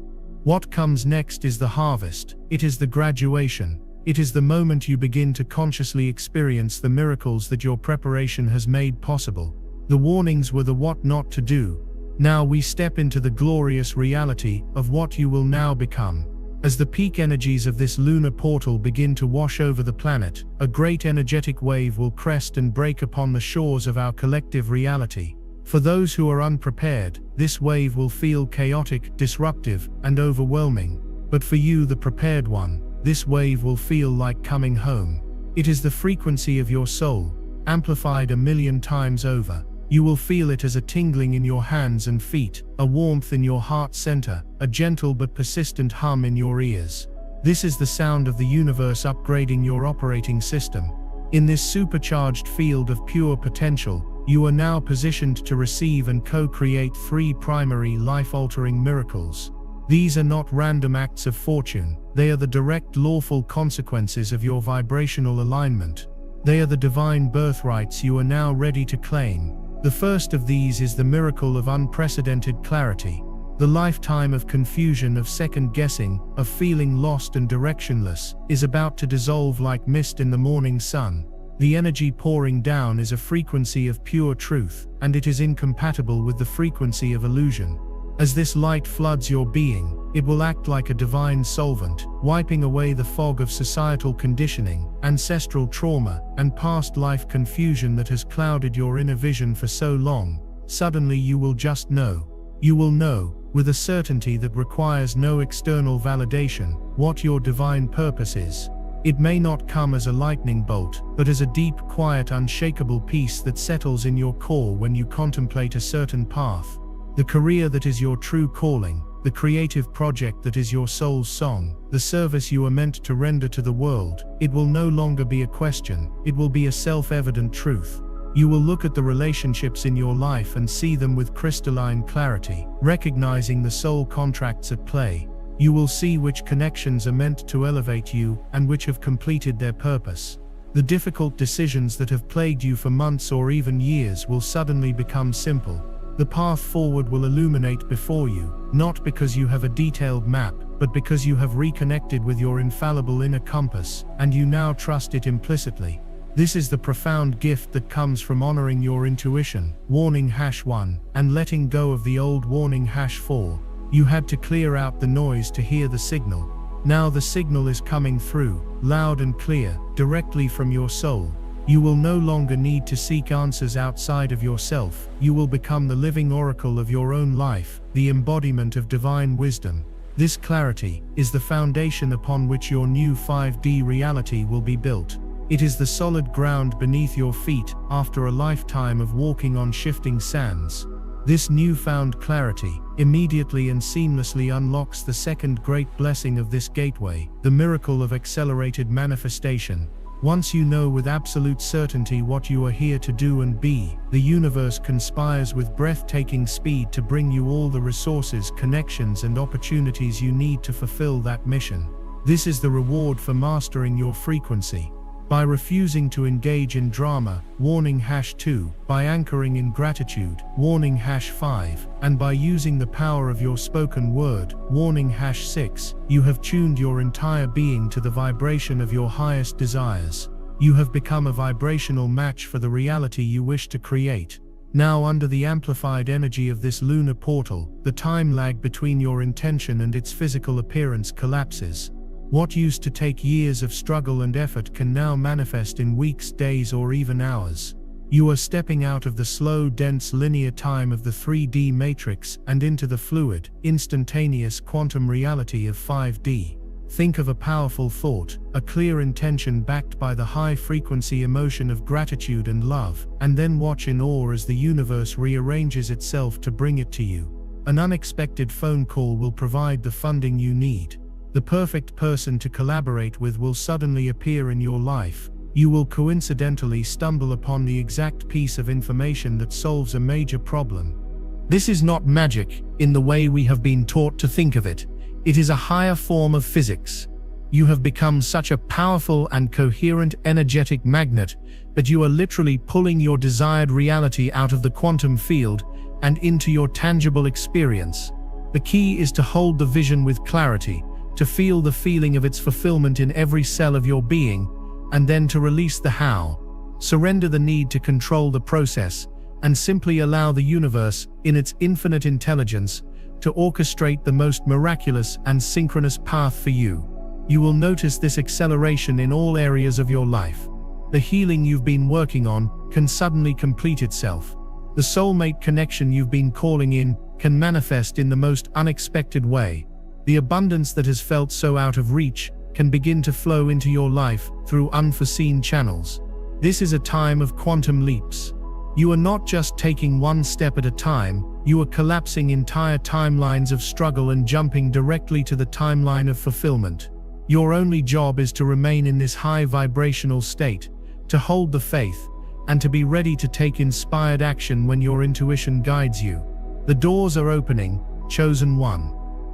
What comes next is the harvest, it is the graduation. It is the moment you begin to consciously experience the miracles that your preparation has made possible. The warnings were the what not to do. Now we step into the glorious reality of what you will now become. As the peak energies of this lunar portal begin to wash over the planet, a great energetic wave will crest and break upon the shores of our collective reality. For those who are unprepared, this wave will feel chaotic, disruptive, and overwhelming. But for you, the prepared one, this wave will feel like coming home. It is the frequency of your soul, amplified 1,000,000 times over. You will feel it as a tingling in your hands and feet, a warmth in your heart center, a gentle but persistent hum in your ears. This is the sound of the universe upgrading your operating system. In this supercharged field of pure potential, you are now positioned to receive and co-create 3 primary life-altering miracles. These are not random acts of fortune, they are the direct lawful consequences of your vibrational alignment. They are the divine birthrights you are now ready to claim. The first of these is the miracle of unprecedented clarity. The lifetime of confusion, of second-guessing, of feeling lost and directionless, is about to dissolve like mist in the morning sun. The energy pouring down is a frequency of pure truth, and it is incompatible with the frequency of illusion. As this light floods your being, it will act like a divine solvent, wiping away the fog of societal conditioning, ancestral trauma, and past life confusion that has clouded your inner vision for so long. Suddenly you will just know. You will know, with a certainty that requires no external validation, what your divine purpose is. It may not come as a lightning bolt, but as a deep, quiet, unshakable peace that settles in your core when you contemplate a certain path. The career that is your true calling, the creative project that is your soul's song, the service you are meant to render to the world, it will no longer be a question, it will be a self-evident truth. You will look at the relationships in your life and see them with crystalline clarity, recognizing the soul contracts at play. You will see which connections are meant to elevate you and which have completed their purpose. The difficult decisions that have plagued you for months or even years will suddenly become simple. The path forward will illuminate before you, not because you have a detailed map, but because you have reconnected with your infallible inner compass, and you now trust it implicitly. This is the profound gift that comes from honoring your intuition, warning #1, and letting go of the old warning #4. You had to clear out the noise to hear the signal. Now the signal is coming through, loud and clear, directly from your soul. You will no longer need to seek answers outside of yourself. You will become the living oracle of your own life, the embodiment of divine wisdom. This clarity is the foundation upon which your new 5D reality will be built. It is the solid ground beneath your feet after a lifetime of walking on shifting sands. This newfound clarity immediately and seamlessly unlocks the second great blessing of this gateway, the miracle of accelerated manifestation. Once you know with absolute certainty what you are here to do and be, the universe conspires with breathtaking speed to bring you all the resources, connections, and opportunities you need to fulfill that mission. This is the reward for mastering your frequency. By refusing to engage in drama, warning #2, by anchoring in gratitude, warning #5, and by using the power of your spoken word, warning #6, you have tuned your entire being to the vibration of your highest desires. You have become a vibrational match for the reality you wish to create. Now, under the amplified energy of this lunar portal, the time lag between your intention and its physical appearance collapses. What used to take years of struggle and effort can now manifest in weeks, days, or even hours. You are stepping out of the slow, dense linear time of the 3D matrix and into the fluid, instantaneous quantum reality of 5D. Think of a powerful thought, a clear intention backed by the high-frequency emotion of gratitude and love, and then watch in awe as the universe rearranges itself to bring it to you. An unexpected phone call will provide the funding you need. The perfect person to collaborate with will suddenly appear in your life. You will coincidentally stumble upon the exact piece of information that solves a major problem. This is not magic in the way we have been taught to think of it. It is a higher form of physics. You have become such a powerful and coherent energetic magnet that you are literally pulling your desired reality out of the quantum field and into your tangible experience. The key is to hold the vision with clarity, to feel the feeling of its fulfillment in every cell of your being, and then to release the how. Surrender the need to control the process, and simply allow the universe, in its infinite intelligence, to orchestrate the most miraculous and synchronous path for you. You will notice this acceleration in all areas of your life. The healing you've been working on can suddenly complete itself. The soulmate connection you've been calling in can manifest in the most unexpected way. The abundance that has felt so out of reach can begin to flow into your life through unforeseen channels. This is a time of quantum leaps. You are not just taking one step at a time, you are collapsing entire timelines of struggle and jumping directly to the timeline of fulfillment. Your only job is to remain in this high vibrational state, to hold the faith, and to be ready to take inspired action when your intuition guides you. The doors are opening, chosen one.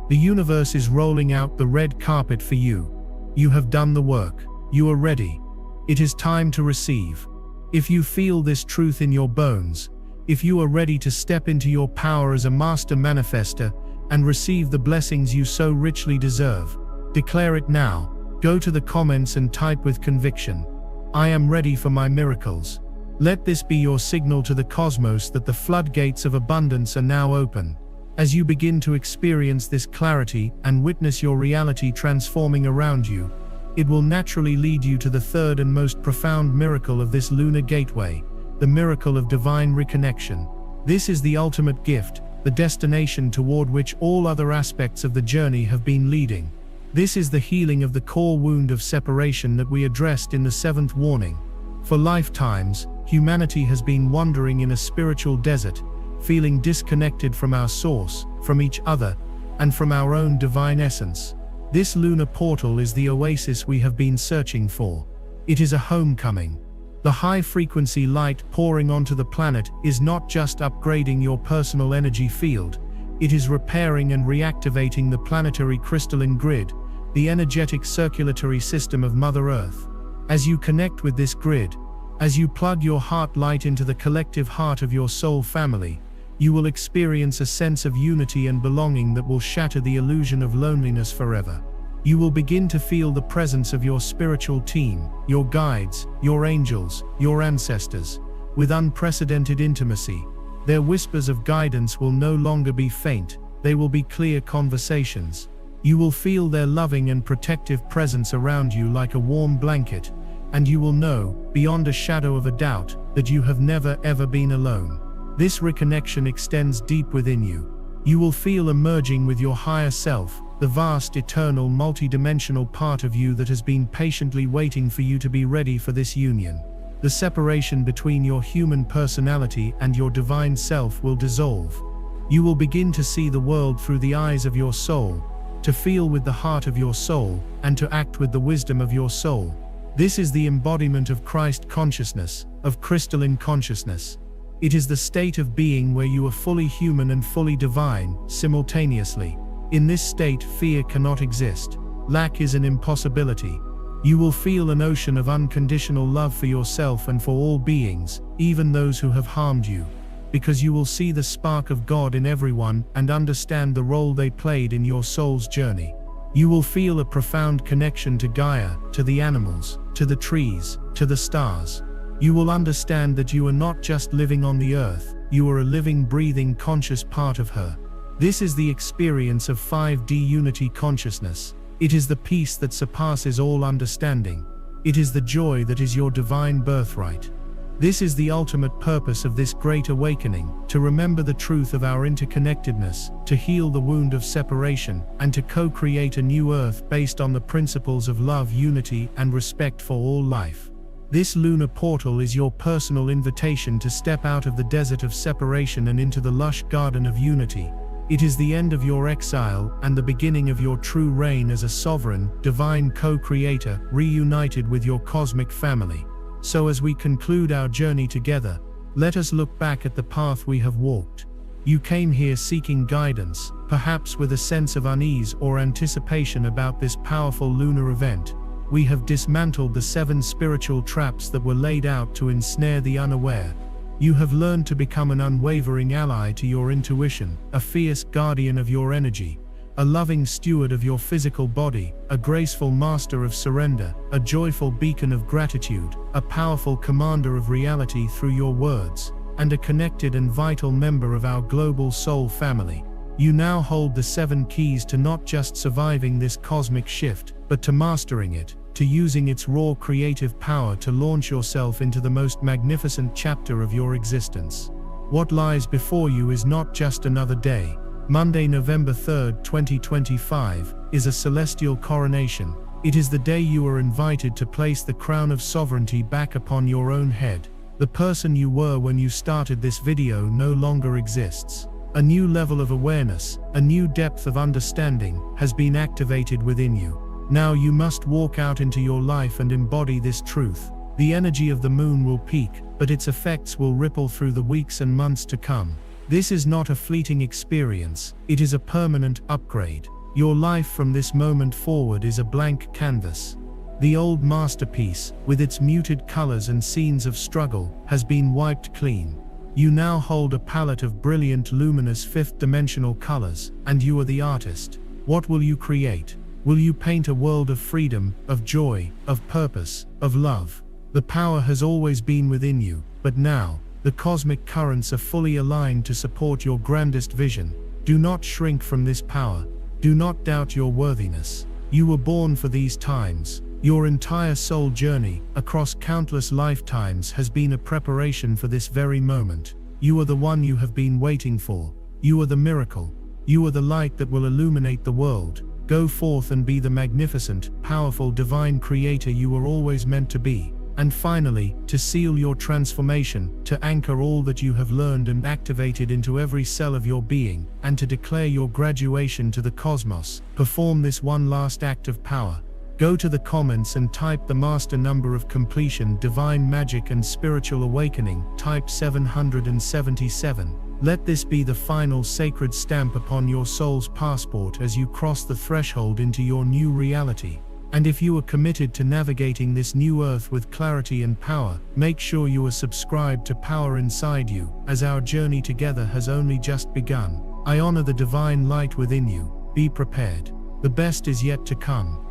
The universe is rolling out the red carpet for you. You have done the work. You are ready. It is time to receive. If you feel this truth in your bones, if you are ready to step into your power as a master manifester and receive the blessings you so richly deserve, declare it now. Go to the comments and type with conviction, "I am ready for my miracles." Let this be your signal to the cosmos that the floodgates of abundance are now open. As you begin to experience this clarity and witness your reality transforming around you, it will naturally lead you to the third and most profound miracle of this lunar gateway, the miracle of divine reconnection. This is the ultimate gift, the destination toward which all other aspects of the journey have been leading. This is the healing of the core wound of separation that we addressed in the seventh warning. For lifetimes, humanity has been wandering in a spiritual desert, feeling disconnected from our source, from each other, and from our own divine essence. This lunar portal is the oasis we have been searching for. It is a homecoming. The high-frequency light pouring onto the planet is not just upgrading your personal energy field, it is repairing and reactivating the planetary crystalline grid, the energetic circulatory system of Mother Earth. As you connect with this grid, as you plug your heart light into the collective heart of your soul family, you will experience a sense of unity and belonging that will shatter the illusion of loneliness forever. You will begin to feel the presence of your spiritual team, your guides, your angels, your ancestors, with unprecedented intimacy. Their whispers of guidance will no longer be faint, they will be clear conversations. You will feel their loving and protective presence around you like a warm blanket, and you will know, beyond a shadow of a doubt, that you have never ever been alone. This reconnection extends deep within you. You will feel emerging with your higher self, the vast, eternal, multidimensional part of you that has been patiently waiting for you to be ready for this union. The separation between your human personality and your divine self will dissolve. You will begin to see the world through the eyes of your soul, to feel with the heart of your soul, and to act with the wisdom of your soul. This is the embodiment of Christ consciousness, of crystalline consciousness. It is the state of being where you are fully human and fully divine, simultaneously. In this state, fear cannot exist. Lack is an impossibility. You will feel an ocean of unconditional love for yourself and for all beings, even those who have harmed you, because you will see the spark of God in everyone and understand the role they played in your soul's journey. You will feel a profound connection to Gaia, to the animals, to the trees, to the stars. You will understand that you are not just living on the earth, you are a living, breathing, conscious part of her. This is the experience of 5D unity consciousness. It is the peace that surpasses all understanding. It is the joy that is your divine birthright. This is the ultimate purpose of this great awakening, to remember the truth of our interconnectedness, to heal the wound of separation, and to co-create a new earth based on the principles of love, unity, and respect for all life. This lunar portal is your personal invitation to step out of the desert of separation and into the lush garden of unity. It is the end of your exile and the beginning of your true reign as a sovereign, divine co-creator, reunited with your cosmic family. So as we conclude our journey together, let us look back at the path we have walked. You came here seeking guidance, perhaps with a sense of unease or anticipation about this powerful lunar event. We have dismantled the 7 spiritual traps that were laid out to ensnare the unaware. You have learned to become an unwavering ally to your intuition, a fierce guardian of your energy, a loving steward of your physical body, a graceful master of surrender, a joyful beacon of gratitude, a powerful commander of reality through your words, and a connected and vital member of our global soul family. You now hold the 7 keys to not just surviving this cosmic shift, but to mastering it, to using its raw creative power to launch yourself into the most magnificent chapter of your existence. What lies before you is not just another day. Monday, November 3rd, 2025, is a celestial coronation. It is the day you are invited to place the crown of sovereignty back upon your own head. The person you were when you started this video no longer exists. A new level of awareness, a new depth of understanding, has been activated within you. Now you must walk out into your life and embody this truth. The energy of the moon will peak, but its effects will ripple through the weeks and months to come. This is not a fleeting experience, it is a permanent upgrade. Your life from this moment forward is a blank canvas. The old masterpiece, with its muted colors and scenes of struggle, has been wiped clean. You now hold a palette of brilliant, luminous fifth-dimensional colors, and you are the artist. What will you create? Will you paint a world of freedom, of joy, of purpose, of love? The power has always been within you, but now, the cosmic currents are fully aligned to support your grandest vision. Do not shrink from this power. Do not doubt your worthiness. You were born for these times. Your entire soul journey, across countless lifetimes, has been a preparation for this very moment. You are the one you have been waiting for. You are the miracle. You are the light that will illuminate the world. Go forth and be the magnificent, powerful, divine creator you were always meant to be. And finally, to seal your transformation, to anchor all that you have learned and activated into every cell of your being, and to declare your graduation to the cosmos, perform this one last act of power. Go to the comments and type the master number of completion, divine magic and spiritual awakening, type 777. Let this be the final sacred stamp upon your soul's passport as you cross the threshold into your new reality. And if you are committed to navigating this new earth with clarity and power, make sure you are subscribed to Power Inside You, as our journey together has only just begun. I honor the divine light within you. Be prepared. The best is yet to come.